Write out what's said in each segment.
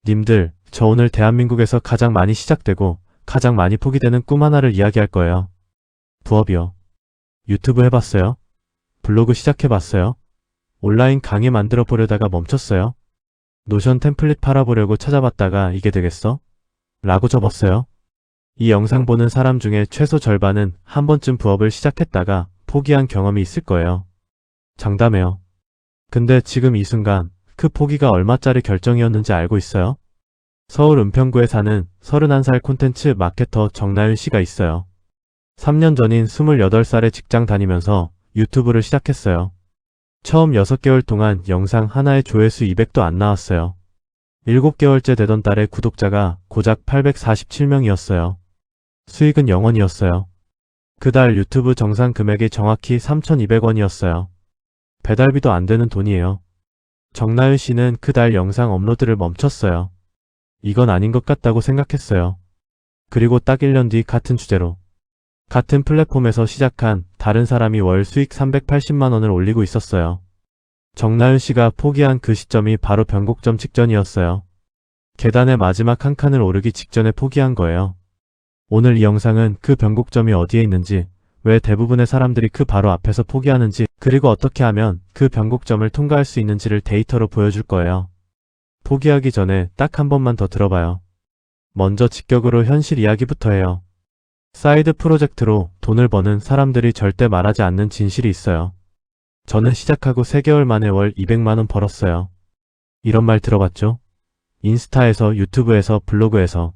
님들, 저 오늘 대한민국에서 가장 많이 시작되고 가장 많이 포기되는 꿈 하나를 이야기할 거예요. 부업이요. 유튜브 해봤어요? 블로그 시작해봤어요? 온라인 강의 만들어 보려다가 멈췄어요? 노션 템플릿 팔아보려고 찾아봤다가 이게 되겠어? 라고 접었어요. 이 영상 보는 사람 중에 최소 절반은 한 번쯤 부업을 시작했다가 포기한 경험이 있을 거예요. 장담해요. 근데 지금 이 순간 그 포기가 얼마짜리 결정이었는지 알고 있어요? 서울 은평구에 사는 31살 콘텐츠 마케터 정나윤 씨가 있어요. 3년 전인 28살에 직장 다니면서 유튜브를 시작했어요. 처음 6개월 동안 영상 하나의 조회수 200도 안 나왔어요. 7개월째 되던 달에 구독자가 고작 847명이었어요. 수익은 0원이었어요. 그달 유튜브 정산 금액이 정확히 3,200원이었어요. 배달비도 안 되는 돈이에요. 정나윤 씨는 그달 영상 업로드를 멈췄어요. 이건 아닌 것 같다고 생각했어요. 그리고 딱 1년 뒤 같은 주제로 같은 플랫폼에서 시작한 다른 사람이 월 수익 380만 원을 올리고 있었어요. 정나윤 씨가 포기한 그 시점이 바로 변곡점 직전이었어요. 계단의 마지막 한 칸을 오르기 직전에 포기한 거예요. 오늘 이 영상은 그 변곡점이 어디에 있는지, 왜 대부분의 사람들이 그 바로 앞에서 포기하는지, 그리고 어떻게 하면 그 변곡점을 통과할 수 있는지를 데이터로 보여줄 거예요. 포기하기 전에 딱 한 번만 더 들어봐요. 먼저 직격으로 현실 이야기부터 해요. 사이드 프로젝트로 돈을 버는 사람들이 절대 말하지 않는 진실이 있어요. 저는 시작하고 3개월 만에 월 200만 원 벌었어요. 이런 말 들어봤죠? 인스타에서, 유튜브에서, 블로그에서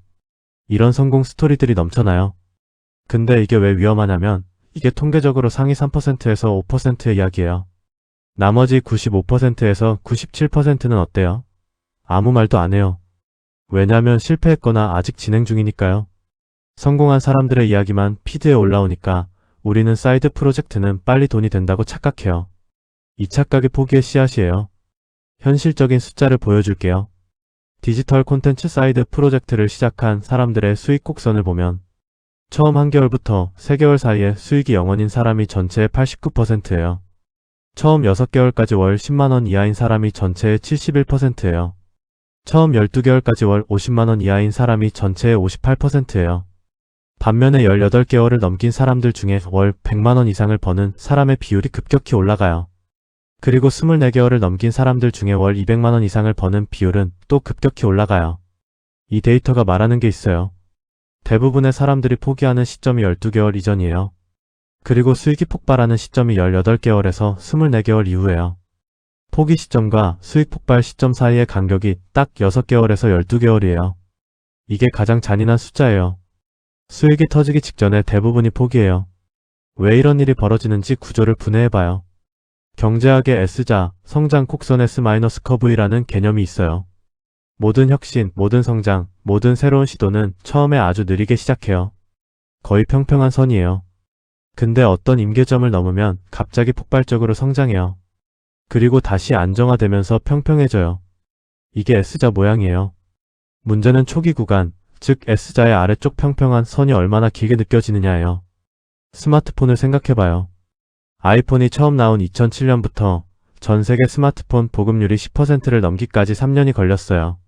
이런 성공 스토리들이 넘쳐나요. 근데 이게 왜 위험하냐면 이게 통계적으로 상위 3%에서 5%의 이야기예요. 나머지 95%에서 97%는 어때요? 아무 말도 안 해요. 왜냐면 실패했거나 아직 진행 중이니까요. 성공한 사람들의 이야기만 피드에 올라오니까 우리는 사이드 프로젝트는 빨리 돈이 된다고 착각해요. 이 착각이 포기의 씨앗이에요. 현실적인 숫자를 보여줄게요. 디지털 콘텐츠 사이드 프로젝트를 시작한 사람들의 수익 곡선을 보면 처음 1개월부터 3개월 사이에 수익이 0원인 사람이 전체의 89%예요. 처음 6개월까지 월 10만원 이하인 사람이 전체의 71%예요. 처음 12개월까지 월 50만원 이하인 사람이 전체의 58%예요. 반면에 18개월을 넘긴 사람들 중에 월 100만원 이상을 버는 사람의 비율이 급격히 올라가요. 그리고 24개월을 넘긴 사람들 중에 월 200만원 이상을 버는 비율은 또 급격히 올라가요. 이 데이터가 말하는 게 있어요. 대부분의 사람들이 포기하는 시점이 12개월 이전이에요. 그리고 수익이 폭발하는 시점이 18개월에서 24개월 이후예요. 포기 시점과 수익 폭발 시점 사이의 간격이 딱 6개월에서 12개월이에요. 이게 가장 잔인한 숫자예요. 수익이 터지기 직전에 대부분이 포기해요. 왜 이런 일이 벌어지는지 구조를 분해해봐요. 경제학의 S자, 성장 곡선 S-커브이라는 개념이 있어요. 모든 혁신, 모든 성장, 모든 새로운 시도는 처음에 아주 느리게 시작해요. 거의 평평한 선이에요. 근데 어떤 임계점을 넘으면 갑자기 폭발적으로 성장해요. 그리고 다시 안정화되면서 평평해져요. 이게 S자 모양이에요. 문제는 초기 구간, 즉 S자의 아래쪽 평평한 선이 얼마나 길게 느껴지느냐예요. 스마트폰을 생각해봐요. 아이폰이 처음 나온 2007년부터 전 세계 스마트폰 보급률이 10%를 넘기까지 3년이 걸렸어요.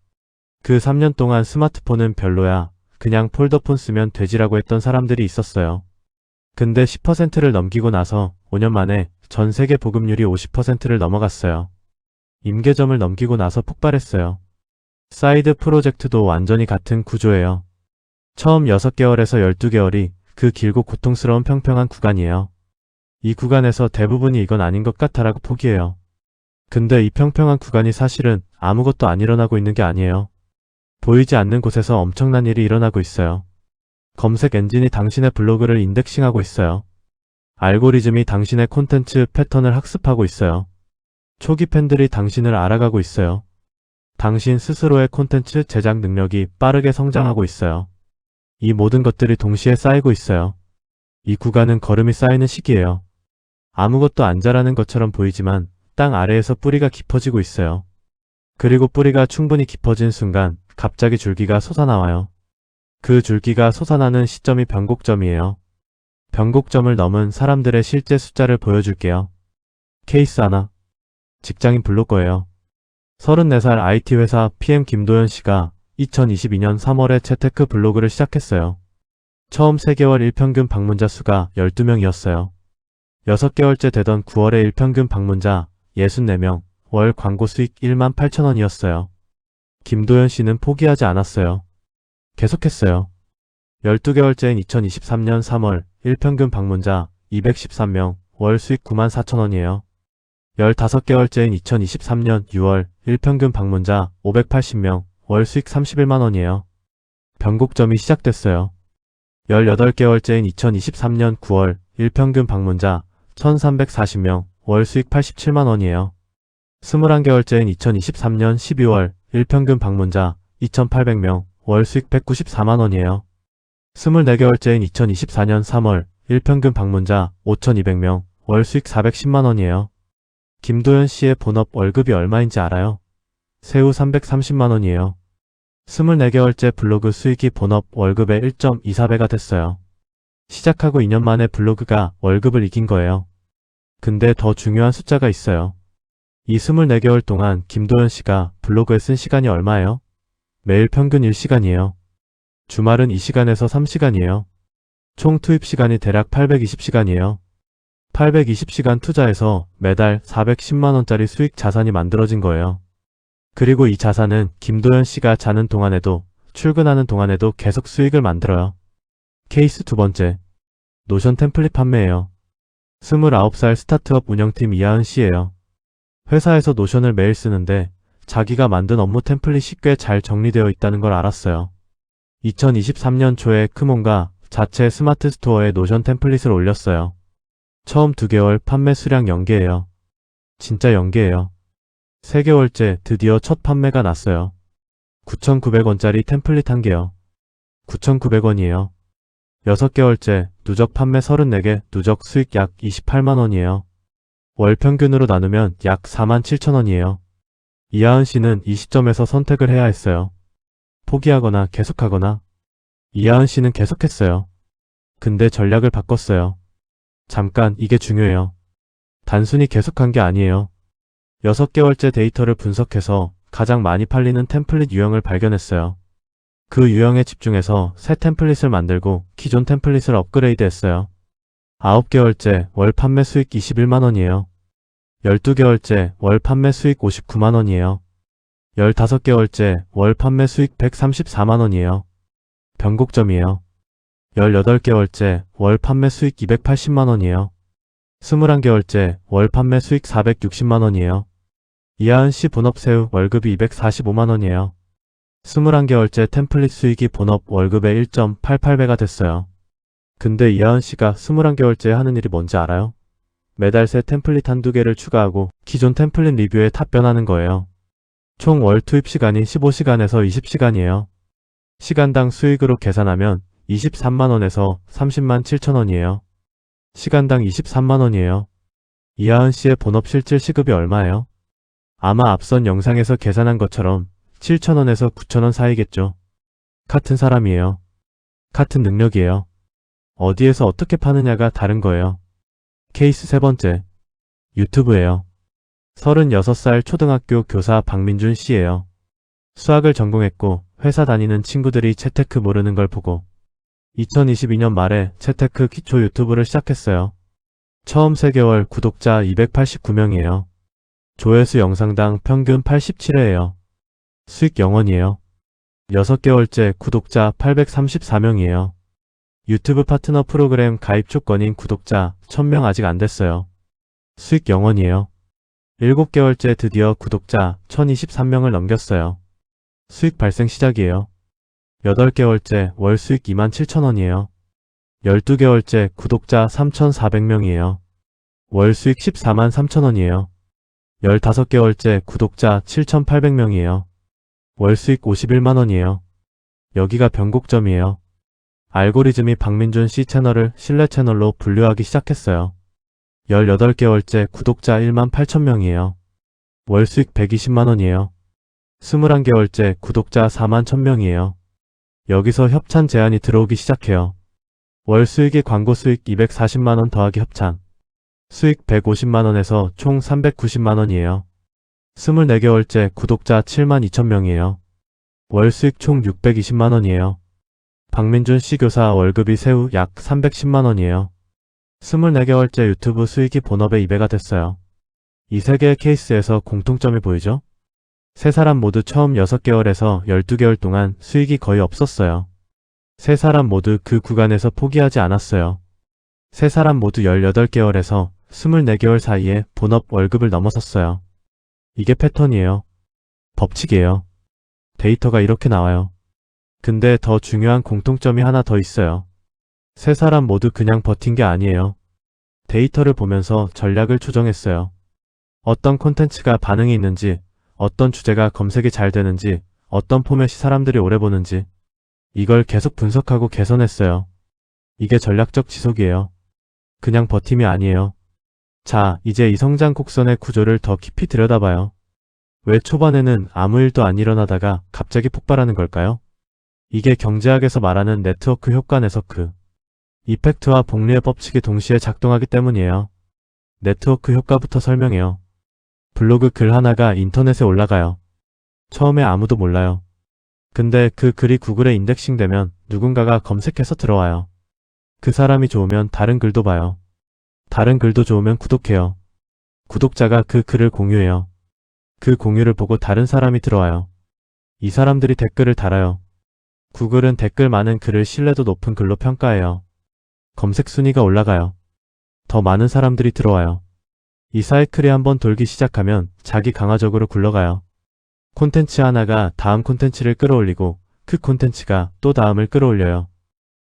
그 3년 동안 스마트폰은 별로야, 그냥 폴더폰 쓰면 되지라고 했던 사람들이 있었어요. 근데 10%를 넘기고 나서 5년 만에 전 세계 보급률이 50%를 넘어갔어요. 임계점을 넘기고 나서 폭발했어요. 사이드 프로젝트도 완전히 같은 구조예요. 처음 6개월에서 12개월이 그 길고 고통스러운 평평한 구간이에요. 이 구간에서 대부분이 이건 아닌 것 같아라고 포기해요. 근데 이 평평한 구간이 사실은 아무것도 안 일어나고 있는 게 아니에요. 보이지 않는 곳에서 엄청난 일이 일어나고 있어요. 검색 엔진이 당신의 블로그를 인덱싱하고 있어요. 알고리즘이 당신의 콘텐츠 패턴을 학습하고 있어요. 초기 팬들이 당신을 알아가고 있어요. 당신 스스로의 콘텐츠 제작 능력이 빠르게 성장하고 있어요. 이 모든 것들이 동시에 쌓이고 있어요. 이 구간은 거름이 쌓이는 시기예요. 아무것도 안 자라는 것처럼 보이지만 땅 아래에서 뿌리가 깊어지고 있어요. 그리고 뿌리가 충분히 깊어진 순간 갑자기 줄기가 솟아나와요. 그 줄기가 솟아나는 시점이 변곡점이에요. 변곡점을 넘은 사람들의 실제 숫자를 보여줄게요. 케이스 하나. 직장인 블로거예요. 34살 IT회사 PM 김도현 씨가 2022년 3월에 재테크 블로그를 시작했어요. 처음 3개월 일평균 방문자 수가 12명이었어요. 6개월째 되던 9월의 일평균 방문자 64명, 월 광고 수익 1만 8천 원이었어요. 김도현 씨는 포기하지 않았어요. 계속했어요. 12개월째인 2023년 3월 일평균 방문자 213명, 월 수익 9만 4천 원이에요. 15개월째인 2023년 6월 일평균 방문자 580명, 월 수익 31만 원이에요. 변곡점이 시작됐어요. 18개월째인 2023년 9월 일평균 방문자 1340명, 월 수익 87만 원이에요. 21개월째인 2023년 12월 일평균 방문자 2800명, 월 수익 194만 원이에요. 24개월째인 2024년 3월 일평균 방문자 5200명, 월 수익 410만 원이에요. 김도현 씨의 본업 월급이 얼마인지 알아요? 세후 330만 원이에요. 24개월째 블로그 수익이 본업 월급의 1.24배가 됐어요. 시작하고 2년 만에 블로그가 월급을 이긴 거예요. 근데 더 중요한 숫자가 있어요. 이 24개월 동안 김도현 씨가 블로그에 쓴 시간이 얼마예요? 매일 평균 1시간이에요. 주말은 2시간에서 3시간이에요. 총 투입 시간이 대략 820시간이에요. 820시간 투자해서 매달 410만원짜리 수익 자산이 만들어진 거예요. 그리고 이 자산은 김도현 씨가 자는 동안에도 출근하는 동안에도 계속 수익을 만들어요. 케이스 두 번째. 노션 템플릿 판매예요. 29살 스타트업 운영팀 이하은 씨예요. 회사에서 노션을 매일 쓰는데 자기가 만든 업무 템플릿이 꽤 잘 정리되어 있다는 걸 알았어요. 2023년 초에 크몬가 자체 스마트 스토어에 노션 템플릿을 올렸어요. 처음 2개월 판매 수량 연계예요. 진짜 연계예요. 3개월째 드디어 첫 판매가 났어요. 9,900원짜리 템플릿 1개요. 9,900원이에요. 6개월째 누적 판매 34개, 누적 수익 약 28만원이에요. 월 평균으로 나누면 약 47,000원이에요. 이하은 씨는 이 시점에서 선택을 해야 했어요. 포기하거나 계속하거나. 이하은 씨는 계속했어요. 근데 전략을 바꿨어요. 잠깐, 이게 중요해요. 단순히 계속한 게 아니에요. 6개월째 데이터를 분석해서 가장 많이 팔리는 템플릿 유형을 발견했어요. 그 유형에 집중해서 새 템플릿을 만들고 기존 템플릿을 업그레이드 했어요. 9개월째 월 판매 수익 21만원이에요. 12개월째 월 판매 수익 59만원이에요. 15개월째 월 판매 수익 134만원이에요. 변곡점이에요. 18개월째 월 판매 수익 280만원이에요. 21개월째 월 판매 수익 460만원이에요. 이하은 씨 본업 세후 월급이 245만원이에요. 21개월째 템플릿 수익이 본업 월급의 1.88배가 됐어요. 근데 이하은 씨가 21개월째 하는 일이 뭔지 알아요? 매달 새 템플릿 한두 개를 추가하고 기존 템플릿 리뷰에 답변하는 거예요. 총 월 투입 시간이 15시간에서 20시간이에요. 시간당 수익으로 계산하면 23만원에서 30만 7천원이에요. 시간당 23만원이에요. 이하은 씨의 본업 실질 시급이 얼마예요? 아마 앞선 영상에서 계산한 것처럼 7천원에서 9천원 사이겠죠. 같은 사람이에요. 같은 능력이에요. 어디에서 어떻게 파느냐가 다른 거예요. 케이스 세 번째. 유튜브예요. 36살 초등학교 교사 박민준 씨예요. 수학을 전공했고 회사 다니는 친구들이 재테크 모르는 걸 보고 2022년 말에 재테크 기초 유튜브를 시작했어요. 처음 3개월 구독자 289명이에요. 조회수 영상당 평균 87회예요. 수익 0원이에요. 6개월째 구독자 834명이에요. 유튜브 파트너 프로그램 가입 조건인 구독자 1000명 아직 안 됐어요. 수익 0원이에요. 7개월째 드디어 구독자 1023명을 넘겼어요. 수익 발생 시작이에요. 8개월째 월 수익 27,000원이에요. 12개월째 구독자 3,400명이에요. 월 수익 14만 3천원이에요. 15개월째 구독자 7,800명이에요. 월 수익 51만원이에요. 여기가 변곡점이에요. 알고리즘이 박민준 씨 채널을 신뢰 채널로 분류하기 시작했어요. 18개월째 구독자 1만 8천명이에요. 월 수익 120만원이에요. 21개월째 구독자 4만 1000명이에요. 여기서 협찬 제안이 들어오기 시작해요. 월 수익의 광고 수익 240만원 더하기 협찬. 수익 150만원에서 총 390만원이에요. 24개월째 구독자 72,000명이에요. 월 수익 총 620만원이에요. 박민준 씨 교사 월급이 세후 약 310만원이에요. 24개월째 유튜브 수익이 본업의 2배가 됐어요. 이 세 개의 케이스에서 공통점이 보이죠? 세 사람 모두 처음 6개월에서 12개월 동안 수익이 거의 없었어요. 세 사람 모두 그 구간에서 포기하지 않았어요. 세 사람 모두 18개월에서 24개월 사이에 본업 월급을 넘어섰어요. 이게 패턴이에요. 법칙이에요. 데이터가 이렇게 나와요. 근데 더 중요한 공통점이 하나 더 있어요. 세 사람 모두 그냥 버틴 게 아니에요. 데이터를 보면서 전략을 조정했어요. 어떤 콘텐츠가 반응이 있는지, 어떤 주제가 검색이 잘 되는지, 어떤 포맷이 사람들이 오래 보는지 이걸 계속 분석하고 개선했어요. 이게 전략적 지속이에요. 그냥 버팀이 아니에요. 자, 이제 이 성장 곡선의 구조를 더 깊이 들여다봐요. 왜 초반에는 아무 일도 안 일어나다가 갑자기 폭발하는 걸까요? 이게 경제학에서 말하는 네트워크 효과 네서크 이펙트와 복리의 법칙이 동시에 작동하기 때문이에요. 네트워크 효과부터 설명해요. 블로그 글 하나가 인터넷에 올라가요. 처음에 아무도 몰라요. 근데 그 글이 구글에 인덱싱 되면 누군가가 검색해서 들어와요. 그 사람이 좋으면 다른 글도 봐요. 다른 글도 좋으면 구독해요. 구독자가 그 글을 공유해요. 그 공유를 보고 다른 사람이 들어와요. 이 사람들이 댓글을 달아요. 구글은 댓글 많은 글을 신뢰도 높은 글로 평가해요. 검색 순위가 올라가요. 더 많은 사람들이 들어와요. 이 사이클이 한번 돌기 시작하면 자기 강화적으로 굴러가요. 콘텐츠 하나가 다음 콘텐츠를 끌어올리고 그 콘텐츠가 또 다음을 끌어올려요.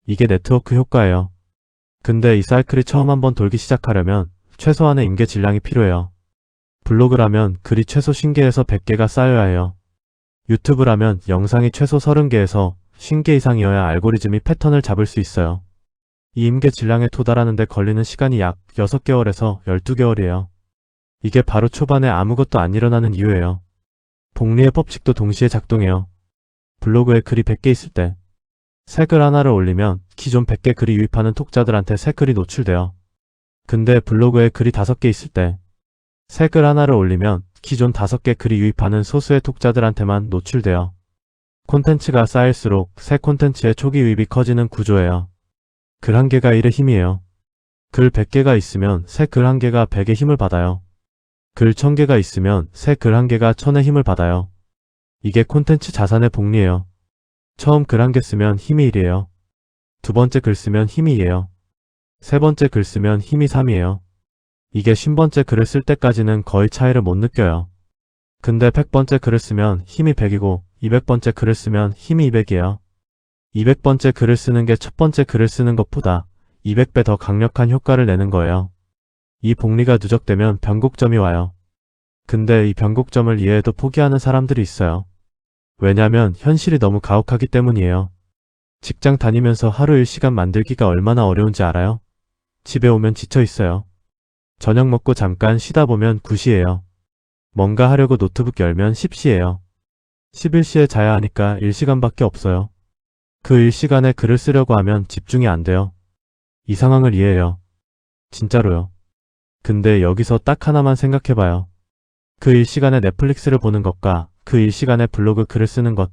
이게 네트워크 효과예요. 근데 이 사이클이 처음 한번 돌기 시작하려면 최소한의 임계 질량이 필요해요. 블로그라면 글이 최소 50개에서 100개가 쌓여야 해요. 유튜브라면 영상이 최소 30개에서 50개 이상이어야 알고리즘이 패턴을 잡을 수 있어요. 이 임계 질량에 도달하는 데 걸리는 시간이 약 6개월에서 12개월이에요. 이게 바로 초반에 아무것도 안 일어나는 이유예요. 복리의 법칙도 동시에 작동해요. 블로그에 글이 100개 있을 때 새 글 하나를 올리면 기존 100개 글이 유입하는 독자들한테 새 글이 노출돼요. 근데 블로그에 글이 5개 있을 때 새 글 하나를 올리면 기존 5개 글이 유입하는 소수의 독자들한테만 노출돼요. 콘텐츠가 쌓일수록 새 콘텐츠의 초기 유입이 커지는 구조예요. 글 한 개가 1의 힘이에요. 글 100개가 있으면 새 글 한 개가 100의 힘을 받아요. 글 1000개가 있으면 새 글 한 개가 1000의 힘을 받아요. 이게 콘텐츠 자산의 복리예요. 처음 글 한 개 쓰면 힘이 1이에요. 두 번째 글 쓰면 힘이 2예요. 세 번째 글 쓰면 힘이 3이에요. 이게 50번째 글을 쓸 때까지는 거의 차이를 못 느껴요. 근데 100번째 글을 쓰면 힘이 100이고 200번째 글을 쓰면 힘이 200이에요. 200번째 글을 쓰는 게 첫 번째 글을 쓰는 것보다 200배 더 강력한 효과를 내는 거예요. 이 복리가 누적되면 변곡점이 와요. 근데 이 변곡점을 이해해도 포기하는 사람들이 있어요. 왜냐면 현실이 너무 가혹하기 때문이에요. 직장 다니면서 하루 일시간 만들기가 얼마나 어려운지 알아요? 집에 오면 지쳐 있어요. 저녁 먹고 잠깐 쉬다 보면 9시예요. 뭔가 하려고 노트북 열면 10시예요. 11시에 자야 하니까 1시간밖에 없어요. 그 1시간에 글을 쓰려고 하면 집중이 안 돼요. 이 상황을 이해해요. 진짜로요. 근데 여기서 딱 하나만 생각해봐요. 그 1시간에 넷플릭스를 보는 것과 그 1시간에 블로그 글을 쓰는 것.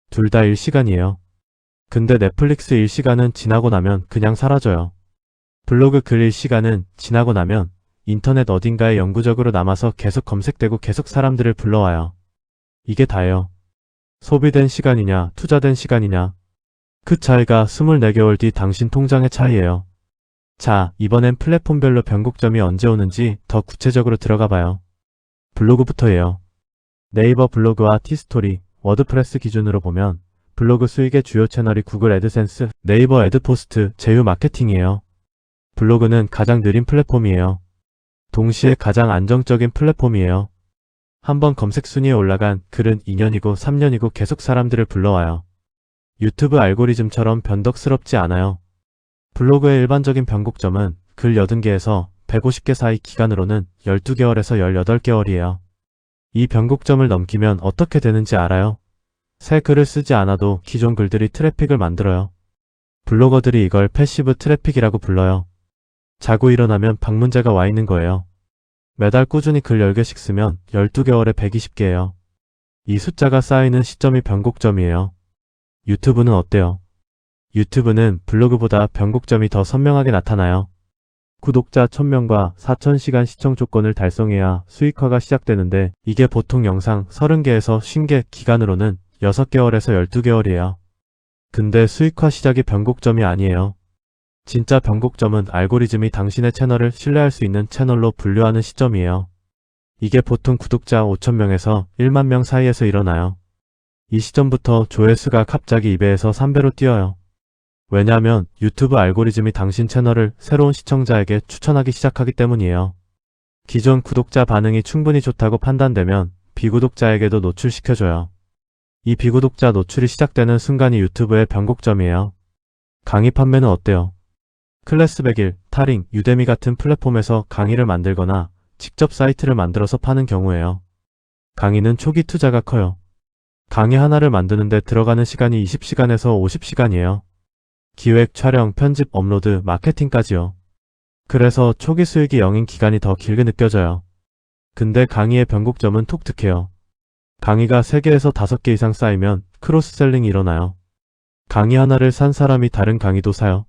둘 다 1시간이에요. 근데 넷플릭스 1시간은 지나고 나면 그냥 사라져요. 블로그 글 1시간은 지나고 나면 인터넷 어딘가에 영구적으로 남아서 계속 검색되고 계속 사람들을 불러와요. 이게 다예요. 소비된 시간이냐, 투자된 시간이냐. 그 차이가 24개월 뒤 당신 통장의 차이예요. 자, 이번엔 플랫폼별로 변곡점이 언제 오는지 더 구체적으로 들어가봐요. 블로그부터예요. 네이버 블로그와 티스토리, 워드프레스 기준으로 보면 블로그 수익의 주요 채널이 구글 애드센스, 네이버 애드포스트, 제휴 마케팅이에요. 블로그는 가장 느린 플랫폼이에요. 동시에 가장 안정적인 플랫폼이에요. 한번 검색 순위에 올라간 글은 2년이고 3년이고 계속 사람들을 불러와요. 유튜브 알고리즘처럼 변덕스럽지 않아요. 블로그의 일반적인 변곡점은 글 80개에서 150개 사이 기간으로는 12개월에서 18개월이에요. 이 변곡점을 넘기면 어떻게 되는지 알아요? 새 글을 쓰지 않아도 기존 글들이 트래픽을 만들어요. 블로거들이 이걸 패시브 트래픽이라고 불러요. 자고 일어나면 방문자가 와 있는 거예요. 매달 꾸준히 글 10개씩 쓰면 12개월에 120개예요. 이 숫자가 쌓이는 시점이 변곡점이에요. 유튜브는 어때요? 유튜브는 블로그보다 변곡점이 더 선명하게 나타나요. 구독자 1000명과 4000시간 시청 조건을 달성해야 수익화가 시작되는데 이게 보통 영상 30개에서 50개 기간으로는 6개월에서 12개월이에요. 근데 수익화 시작이 변곡점이 아니에요. 진짜 변곡점은 알고리즘이 당신의 채널을 신뢰할 수 있는 채널로 분류하는 시점이에요. 이게 보통 구독자 5000명에서 1만 명 사이에서 일어나요. 이 시점부터 조회수가 갑자기 2배에서 3배로 뛰어요. 왜냐하면 유튜브 알고리즘이 당신 채널을 새로운 시청자에게 추천하기 시작하기 때문이에요. 기존 구독자 반응이 충분히 좋다고 판단되면 비구독자에게도 노출시켜줘요. 이 비구독자 노출이 시작되는 순간이 유튜브의 변곡점이에요. 강의 판매는 어때요? 클래스 100일, 타링, 유데미 같은 플랫폼에서 강의를 만들거나 직접 사이트를 만들어서 파는 경우에요. 강의는 초기 투자가 커요. 강의 하나를 만드는데 들어가는 시간이 20시간에서 50시간이에요. 기획, 촬영, 편집, 업로드, 마케팅까지요. 그래서 초기 수익이 0인 기간이 더 길게 느껴져요. 근데 강의의 변곡점은 톡특해요. 강의가 3개에서 5개 이상 쌓이면 크로스셀링이 일어나요. 강의 하나를 산 사람이 다른 강의도 사요.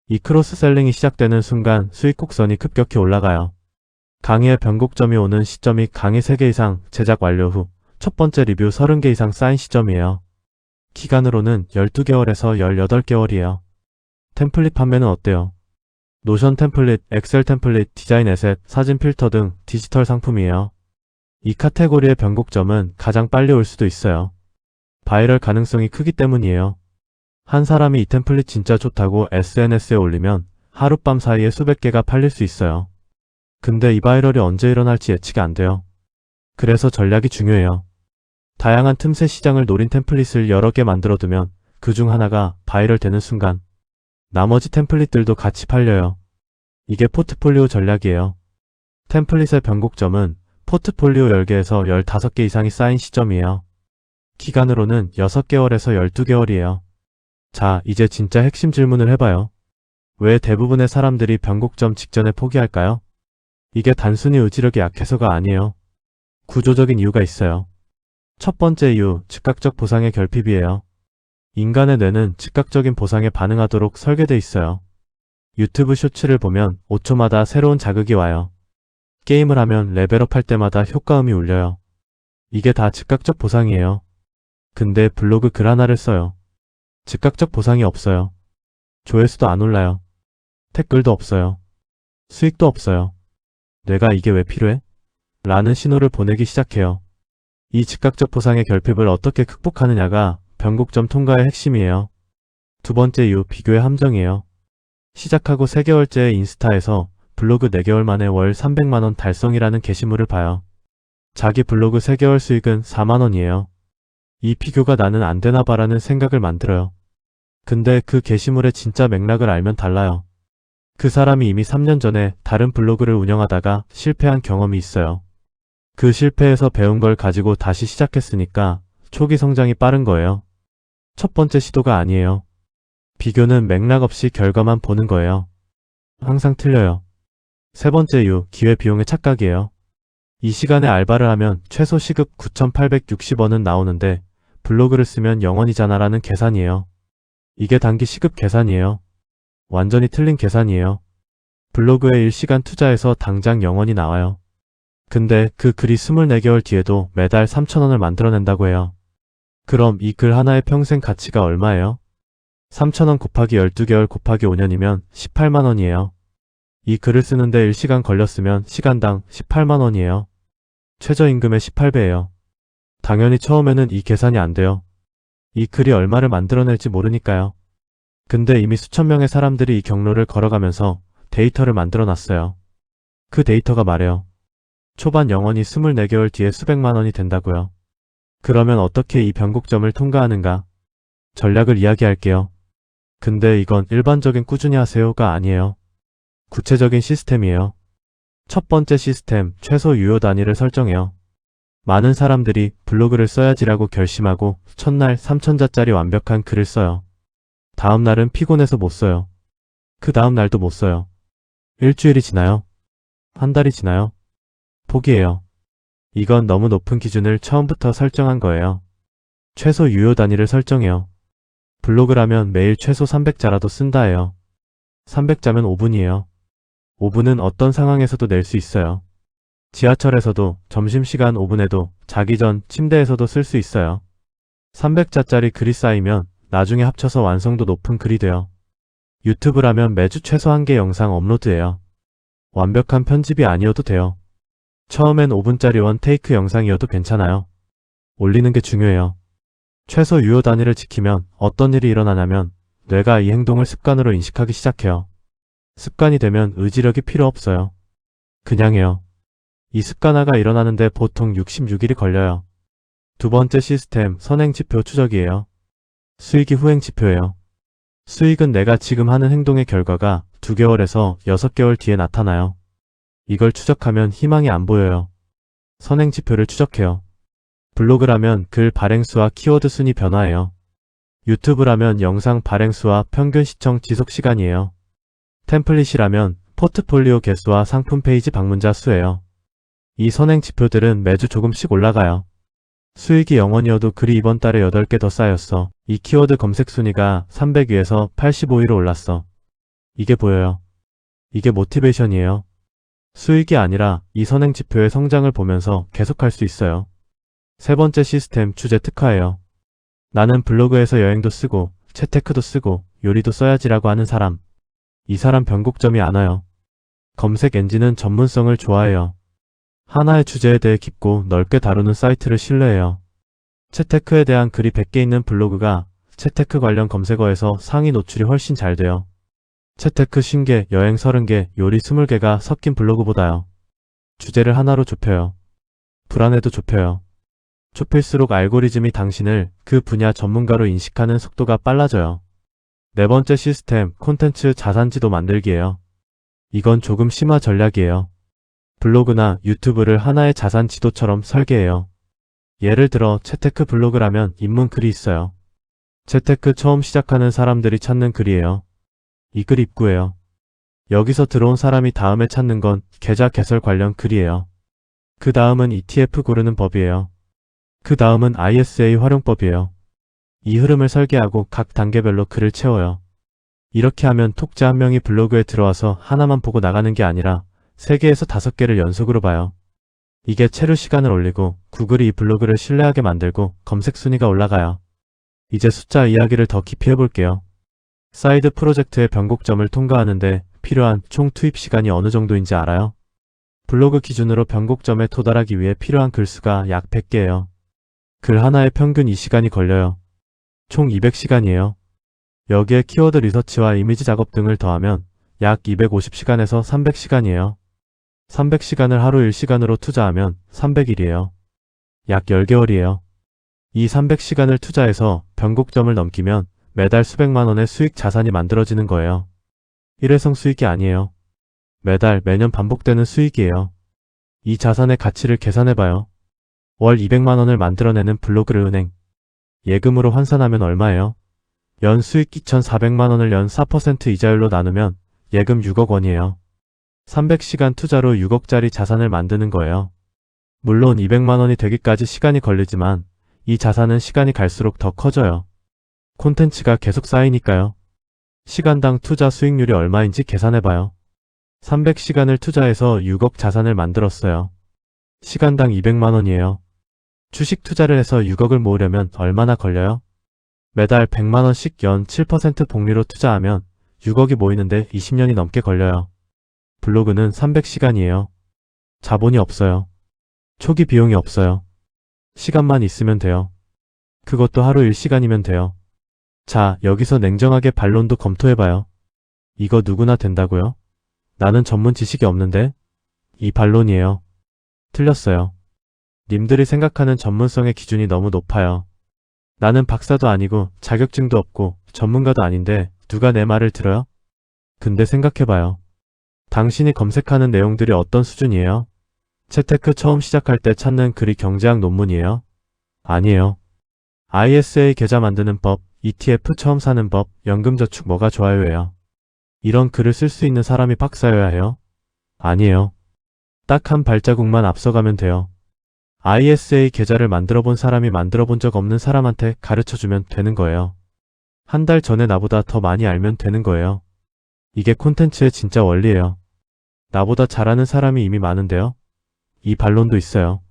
이 크로스셀링이 시작되는 순간 수익 곡선이 급격히 올라가요. 강의의 변곡점이 오는 시점이 강의 3개 이상 제작 완료 후 첫 번째 리뷰 30개 이상 쌓인 시점이에요. 기간으로는 12개월에서 18개월이에요. 템플릿 판매는 어때요? 노션 템플릿, 엑셀 템플릿, 디자인 에셋, 사진 필터 등 디지털 상품이에요. 이 카테고리의 변곡점은 가장 빨리 올 수도 있어요. 바이럴 가능성이 크기 때문이에요. 한 사람이 이 템플릿 진짜 좋다고 SNS에 올리면 하룻밤 사이에 수백 개가 팔릴 수 있어요. 근데 이 바이럴이 언제 일어날지 예측이 안 돼요. 그래서 전략이 중요해요. 다양한 틈새 시장을 노린 템플릿을 여러 개 만들어두면 그 중 하나가 바이럴 되는 순간 나머지 템플릿들도 같이 팔려요. 이게 포트폴리오 전략이에요. 템플릿의 변곡점은 포트폴리오 10개에서 15개 이상이 쌓인 시점이에요. 기간으로는 6개월에서 12개월이에요. 자, 이제 진짜 핵심 질문을 해봐요. 왜 대부분의 사람들이 변곡점 직전에 포기할까요? 이게 단순히 의지력이 약해서가 아니에요. 구조적인 이유가 있어요. 첫 번째 이유, 즉각적 보상의 결핍이에요. 인간의 뇌는 즉각적인 보상에 반응하도록 설계돼 있어요. 유튜브 쇼츠를 보면 5초마다 새로운 자극이 와요. 게임을 하면 레벨업 할 때마다 효과음이 울려요. 이게 다 즉각적 보상이에요. 근데 블로그 글 하나를 써요. 즉각적 보상이 없어요. 조회수도 안 올라요. 댓글도 없어요. 수익도 없어요. 내가 이게 왜 필요해? 라는 신호를 보내기 시작해요. 이 즉각적 보상의 결핍을 어떻게 극복하느냐가 변곡점 통과의 핵심이에요. 두 번째 이유, 비교의 함정이에요. 시작하고 3개월째의 인스타에서 블로그 4개월 만에 월 300만원 달성이라는 게시물을 봐요. 자기 블로그 3개월 수익은 4만원이에요. 이 비교가 나는 안 되나 봐라는 생각을 만들어요. 근데 그 게시물의 진짜 맥락을 알면 달라요. 그 사람이 이미 3년 전에 다른 블로그를 운영하다가 실패한 경험이 있어요. 그 실패에서 배운 걸 가지고 다시 시작했으니까 초기 성장이 빠른 거예요. 첫 번째 시도가 아니에요. 비교는 맥락 없이 결과만 보는 거예요. 항상 틀려요. 세 번째 이유, 기회비용의 착각이에요. 이 시간에 알바를 하면 최소 시급 9,860원은 나오는데 블로그를 쓰면 0원이잖아 라는 계산이에요. 이게 단기 시급 계산이에요. 완전히 틀린 계산이에요. 블로그에 1시간 투자해서 당장 0원이 나와요. 근데 그 글이 24개월 뒤에도 매달 3,000원을 만들어낸다고 해요. 그럼 이 글 하나의 평생 가치가 얼마예요? 3,000원 곱하기 12개월 곱하기 5년이면 18만원이에요. 이 글을 쓰는데 1시간 걸렸으면 시간당 18만원이에요. 최저임금의 18배예요. 당연히 처음에는 이 계산이 안 돼요. 이 글이 얼마를 만들어낼지 모르니까요. 근데 이미 수천 명의 사람들이 이 경로를 걸어가면서 데이터를 만들어놨어요. 그 데이터가 말해요. 초반 0원이 24개월 뒤에 수백만원이 된다고요. 그러면 어떻게 이 변곡점을 통과하는가? 전략을 이야기할게요. 근데 이건 일반적인 꾸준히 하세요가 아니에요. 구체적인 시스템이에요. 첫 번째 시스템, 최소 유효 단위를 설정해요. 많은 사람들이 블로그를 써야지라고 결심하고 첫날 3,000자짜리 완벽한 글을 써요. 다음 날은 피곤해서 못 써요. 그 다음 날도 못 써요. 일주일이 지나요. 한 달이 지나요. 포기해요. 이건 너무 높은 기준을 처음부터 설정한 거예요. 최소 유효 단위를 설정해요. 블로그라면 매일 최소 300자라도 쓴다 해요. 300자면 5분이에요. 5분은 어떤 상황에서도 낼 수 있어요. 지하철에서도, 점심시간 5분에도, 자기 전 침대에서도 쓸 수 있어요. 300자짜리 글이 쌓이면 나중에 합쳐서 완성도 높은 글이 돼요. 유튜브라면 매주 최소 1개 영상 업로드해요. 완벽한 편집이 아니어도 돼요. 처음엔 5분짜리 원테이크 영상이어도 괜찮아요. 올리는 게 중요해요. 최소 유효 단위를 지키면 어떤 일이 일어나냐면 뇌가 이 행동을 습관으로 인식하기 시작해요. 습관이 되면 의지력이 필요 없어요. 그냥 해요. 이 습관화가 일어나는데 보통 66일이 걸려요. 두 번째 시스템, 선행지표 추적이에요. 수익이 후행지표예요. 수익은 내가 지금 하는 행동의 결과가 2개월에서 6개월 뒤에 나타나요. 이걸 추적하면 희망이 안 보여요. 선행지표를 추적해요. 블로그라면 글 발행수와 키워드 순위 변화예요. 유튜브라면 영상 발행수와 평균 시청 지속 시간이에요. 템플릿이라면 포트폴리오 개수와 상품 페이지 방문자 수예요. 이 선행 지표들은 매주 조금씩 올라가요. 수익이 0원이어도 글이 이번 달에 8개 더 쌓였어. 이 키워드 검색 순위가 300위에서 85위로 올랐어. 이게 보여요. 이게 모티베이션이에요. 수익이 아니라 이 선행 지표의 성장을 보면서 계속할 수 있어요. 세 번째 시스템, 주제 특화예요. 나는 블로그에서 여행도 쓰고 재테크도 쓰고 요리도 써야지라고 하는 사람. 이 사람 변곡점이 안 와요. 검색 엔진은 전문성을 좋아해요. 하나의 주제에 대해 깊고 넓게 다루는 사이트를 신뢰해요. 재테크에 대한 글이 100개 있는 블로그가 재테크 관련 검색어에서 상위 노출이 훨씬 잘 돼요. 재테크 50개, 여행 30개, 요리 20개가 섞인 블로그보다요. 주제를 하나로 좁혀요. 불안해도 좁혀요. 좁힐수록 알고리즘이 당신을 그 분야 전문가로 인식하는 속도가 빨라져요. 네 번째 시스템, 콘텐츠 자산지도 만들기예요. 이건 조금 심화 전략이에요. 블로그나 유튜브를 하나의 자산 지도처럼 설계해요. 예를 들어 재테크 블로그라면 입문 글이 있어요. 재테크 처음 시작하는 사람들이 찾는 글이에요. 이 글 입구예요. 여기서 들어온 사람이 다음에 찾는 건 계좌 개설 관련 글이에요. 그 다음은 ETF 고르는 법이에요. 그 다음은 ISA 활용법이에요. 이 흐름을 설계하고 각 단계별로 글을 채워요. 이렇게 하면 톡자 한 명이 블로그에 들어와서 하나만 보고 나가는 게 아니라 3개에서 5개를 연속으로 봐요. 이게 체류 시간을 올리고 구글이 이 블로그를 신뢰하게 만들고 검색 순위가 올라가요. 이제 숫자 이야기를 더 깊이 해볼게요. 사이드 프로젝트의 변곡점을 통과하는데 필요한 총 투입 시간이 어느 정도인지 알아요? 블로그 기준으로 변곡점에 도달하기 위해 필요한 글수가 약 100개예요. 글 하나에 평균 2시간이 걸려요. 총 200시간이에요. 여기에 키워드 리서치와 이미지 작업 등을 더하면 약 250시간에서 300시간이에요. 300시간을 하루 1시간으로 투자하면 300일이에요. 약 10개월이에요. 이 300시간을 투자해서 변곡점을 넘기면 매달 수백만 원의 수익 자산이 만들어지는 거예요. 일회성 수익이 아니에요. 매달 매년 반복되는 수익이에요. 이 자산의 가치를 계산해봐요. 월 200만 원을 만들어내는 블로그를 은행 예금으로 환산하면 얼마예요? 연 수익 2,400만 원을 연 4% 이자율로 나누면 예금 6억 원이에요. 300시간 투자로 6억짜리 자산을 만드는 거예요. 물론 200만 원이 되기까지 시간이 걸리지만 이 자산은 시간이 갈수록 더 커져요. 콘텐츠가 계속 쌓이니까요. 시간당 투자 수익률이 얼마인지 계산해봐요. 300시간을 투자해서 6억 자산을 만들었어요. 시간당 200만 원이에요. 주식 투자를 해서 6억을 모으려면 얼마나 걸려요? 매달 100만 원씩 연 7% 복리로 투자하면 6억이 모이는데 20년이 넘게 걸려요. 블로그는 300시간이에요. 자본이 없어요. 초기 비용이 없어요. 시간만 있으면 돼요. 그것도 하루 1시간이면 돼요. 자, 여기서 냉정하게 반론도 검토해봐요. 이거 누구나 된다고요? 나는 전문 지식이 없는데? 이 반론이에요. 틀렸어요. 님들이 생각하는 전문성의 기준이 너무 높아요. 나는 박사도 아니고 자격증도 없고 전문가도 아닌데 누가 내 말을 들어요? 근데 생각해봐요. 당신이 검색하는 내용들이 어떤 수준이에요? 재테크 처음 시작할 때 찾는 글이 경제학 논문이에요? 아니에요. ISA 계좌 만드는 법, ETF 처음 사는 법, 연금저축 뭐가 좋아요예요. 이런 글을 쓸 수 있는 사람이 박사여야 해요? 아니에요. 딱 한 발자국만 앞서가면 돼요. ISA 계좌를 만들어 본 사람이 만들어 본 적 없는 사람한테 가르쳐 주면 되는 거예요. 한 달 전에 나보다 더 많이 알면 되는 거예요. 이게 콘텐츠의 진짜 원리예요. 나보다 잘하는 사람이 이미 많은데요. 이 반론도 있어요.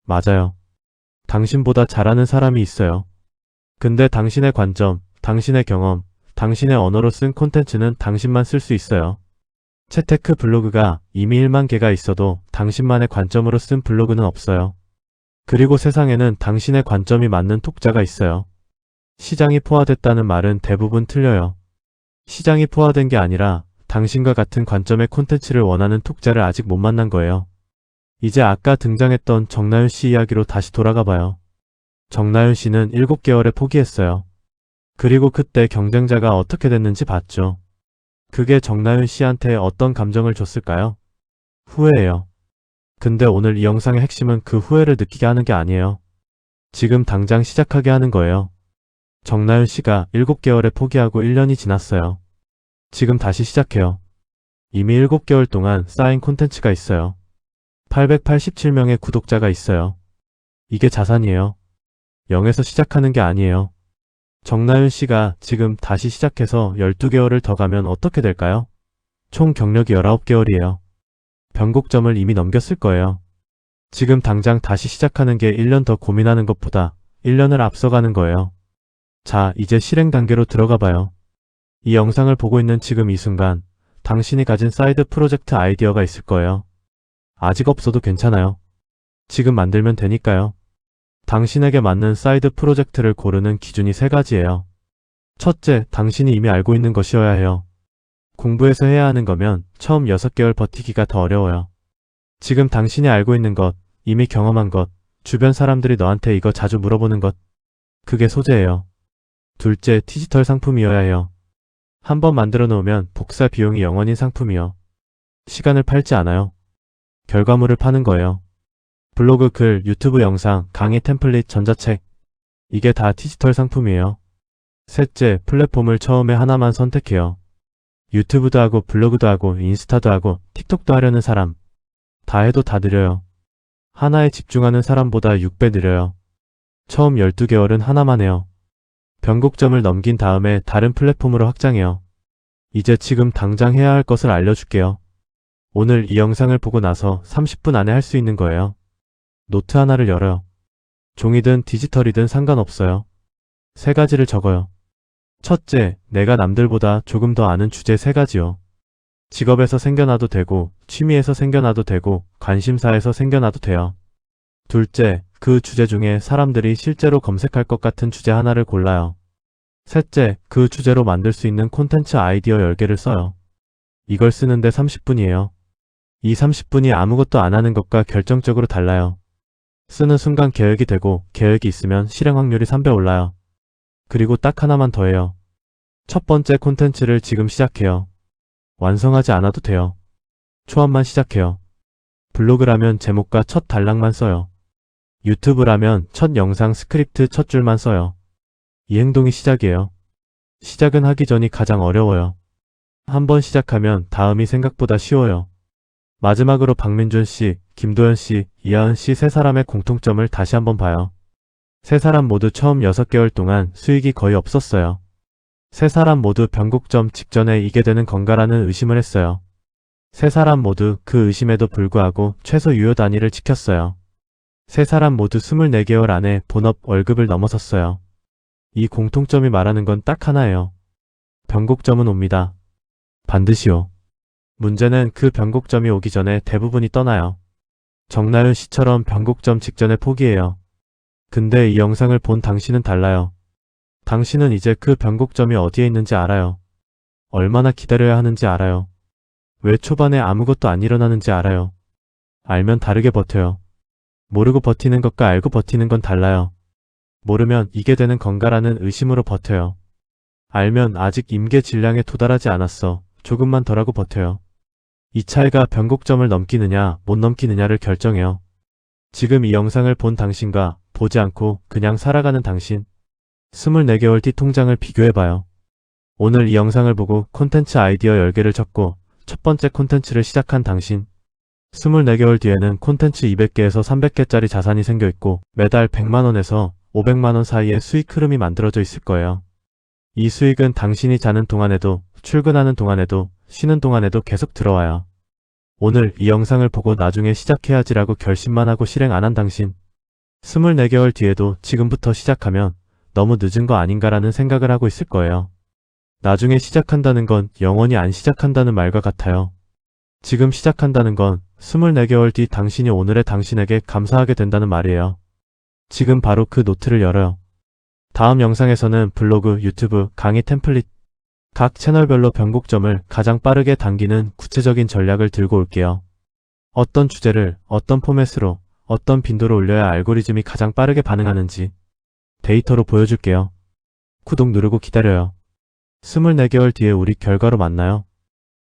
맞아요. 당신보다 잘하는 사람이 있어요. 근데 당신의 관점, 당신의 경험, 당신의 언어로 쓴 콘텐츠는 당신만 쓸 수 있어요. 채테크 블로그가 이미 1만 개가 있어도 당신만의 관점으로 쓴 블로그는 없어요. 그리고 세상에는 당신의 관점이 맞는 독자가 있어요. 시장이 포화됐다는 말은 대부분 틀려요. 시장이 포화된 게 아니라 당신과 같은 관점의 콘텐츠를 원하는 독자를 아직 못 만난 거예요. 이제 아까 등장했던 정나윤 씨 이야기로 다시 돌아가 봐요. 정나윤 씨는 7개월에 포기했어요. 그리고 그때 경쟁자가 어떻게 됐는지 봤죠. 그게 정나윤 씨한테 어떤 감정을 줬을까요? 후회예요. 근데 오늘 이 영상의 핵심은 그 후회를 느끼게 하는 게 아니에요. 지금 당장 시작하게 하는 거예요. 정나윤 씨가 7개월에 포기하고 1년이 지났어요. 지금 다시 시작해요. 이미 7개월 동안 쌓인 콘텐츠가 있어요. 887명의 구독자가 있어요. 이게 자산이에요. 0에서 시작하는 게 아니에요. 정나윤 씨가 지금 다시 시작해서 12개월을 더 가면 어떻게 될까요? 총 경력이 19개월이에요. 변곡점을 이미 넘겼을 거예요. 지금 당장 다시 시작하는 게 1년 더 고민하는 것보다 1년을 앞서가는 거예요. 자, 이제 실행 단계로 들어가 봐요. 이 영상을 보고 있는 지금 이 순간 당신이 가진 사이드 프로젝트 아이디어가 있을 거예요. 아직 없어도 괜찮아요. 지금 만들면 되니까요. 당신에게 맞는 사이드 프로젝트를 고르는 기준이 3가지예요. 첫째, 당신이 이미 알고 있는 것이어야 해요. 공부해서 해야 하는 거면 처음 6개월 버티기가 더 어려워요. 지금 당신이 알고 있는 것, 이미 경험한 것, 주변 사람들이 너한테 이거 자주 물어보는 것, 그게 소재예요. 둘째, 디지털 상품이어야 해요. 한번 만들어 놓으면 복사 비용이 0원인 상품이요. 시간을 팔지 않아요. 결과물을 파는 거예요. 블로그 글, 유튜브 영상, 강의 템플릿, 전자책. 이게 다 디지털 상품이에요. 셋째, 플랫폼을 처음에 하나만 선택해요. 유튜브도 하고 블로그도 하고 인스타도 하고 틱톡도 하려는 사람. 다 해도 다 느려요. 하나에 집중하는 사람보다 6배 느려요. 처음 12개월은 하나만 해요. 변곡점을 넘긴 다음에 다른 플랫폼으로 확장해요. 이제 지금 당장 해야 할 것을 알려줄게요. 오늘 이 영상을 보고 나서 30분 안에 할 수 있는 거예요. 노트 하나를 열어요. 종이든 디지털이든 상관없어요. 3가지를 적어요. 첫째, 내가 남들보다 조금 더 아는 주제 3가지요. 직업에서 생겨나도 되고, 취미에서 생겨나도 되고, 관심사에서 생겨나도 돼요. 둘째, 그 주제 중에 사람들이 실제로 검색할 것 같은 주제 하나를 골라요. 셋째, 그 주제로 만들 수 있는 콘텐츠 아이디어 10개를 써요. 이걸 쓰는데 30분이에요. 이 30분이 아무것도 안 하는 것과 결정적으로 달라요. 쓰는 순간 계획이 되고 계획이 있으면 실행 확률이 3배 올라요. 그리고 딱 하나만 더 해요. 첫 번째 콘텐츠를 지금 시작해요. 완성하지 않아도 돼요. 초안만 시작해요. 블로그라면 제목과 첫 단락만 써요. 유튜브라면 첫 영상 스크립트 첫 줄만 써요. 이 행동이 시작이에요. 시작은 하기 전이 가장 어려워요. 한번 시작하면 다음이 생각보다 쉬워요. 마지막으로 박민준 씨, 김도현 씨, 이하은 씨 3사람의 공통점을 다시 한번 봐요. 3사람 모두 처음 6개월 동안 수익이 거의 없었어요. 3사람 모두 변곡점 직전에 이게 되는 건가라는 의심을 했어요. 3사람 모두 그 의심에도 불구하고 최소 유효 단위를 지켰어요. 3사람 모두 24개월 안에 본업 월급을 넘어섰어요. 이 공통점이 말하는 건 딱 하나예요. 변곡점은 옵니다. 반드시요. 문제는 그 변곡점이 오기 전에 대부분이 떠나요. 정나윤 씨처럼 변곡점 직전에 포기해요. 근데 이 영상을 본 당신은 달라요. 당신은 이제 그 변곡점이 어디에 있는지 알아요. 얼마나 기다려야 하는지 알아요. 왜 초반에 아무것도 안 일어나는지 알아요. 알면 다르게 버텨요. 모르고 버티는 것과 알고 버티는 건 달라요. 모르면 이게 되는 건가라는 의심으로 버텨요. 알면 아직 임계 질량에 도달하지 않았어. 조금만 덜 하고 버텨요. 이 차이가 변곡점을 넘기느냐 못 넘기느냐를 결정해요. 지금 이 영상을 본 당신과 보지 않고 그냥 살아가는 당신. 24개월 뒤 통장을 비교해봐요. 오늘 이 영상을 보고 콘텐츠 아이디어 10개를 적고 첫 번째 콘텐츠를 시작한 당신. 24개월 뒤에는 콘텐츠 200개에서 300개짜리 자산이 생겨 있고 매달 100만원에서 500만원 사이의 수익 흐름이 만들어져 있을 거예요. 이 수익은 당신이 자는 동안에도, 출근하는 동안에도, 쉬는 동안에도 계속 들어와요. 오늘 이 영상을 보고 나중에 시작해야지라고 결심만 하고 실행 안 한 당신. 24개월 뒤에도 지금부터 시작하면 너무 늦은 거 아닌가라는 생각을 하고 있을 거예요. 나중에 시작한다는 건 영원히 안 시작한다는 말과 같아요. 지금 시작한다는 건 24개월 뒤 당신이 오늘의 당신에게 감사하게 된다는 말이에요. 지금 바로 그 노트를 열어요. 다음 영상에서는 블로그, 유튜브, 강의 템플릿, 각 채널별로 변곡점을 가장 빠르게 당기는 구체적인 전략을 들고 올게요. 어떤 주제를 어떤 포맷으로 어떤 빈도로 올려야 알고리즘이 가장 빠르게 반응하는지 데이터로 보여줄게요. 구독 누르고 기다려요. 24개월 뒤에 우리 결과로 만나요.